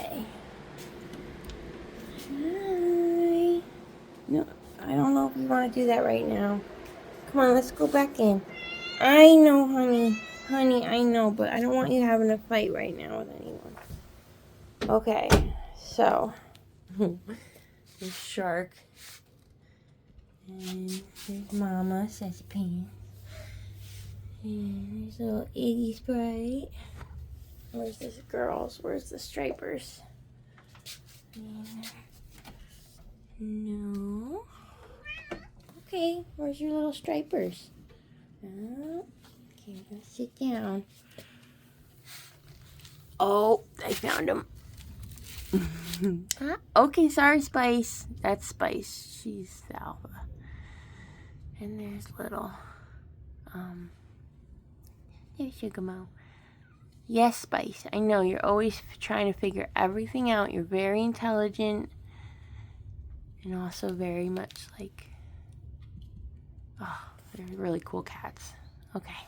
Okay. Hi. No, I don't know if you want to do that right now. Come on, let's go back in. I know, honey. Honey, I know, but I don't want you having a fight right now with anyone. Okay, so. There's Shark. And there's Momma Sassy Pants. And there's little Iggy Sprite. Where's this girls? Where's the stripers? No. Okay, where's your little stripers? Oh, okay, we're gonna sit down. Oh, I found them. Okay, sorry, Spice. That's Spice. She's the alpha. And there's little, there's Sugar Mo. Yes, Spice. I know you're always trying to figure everything out. You're very intelligent. And also very much like, oh, they're really cool cats. Okay.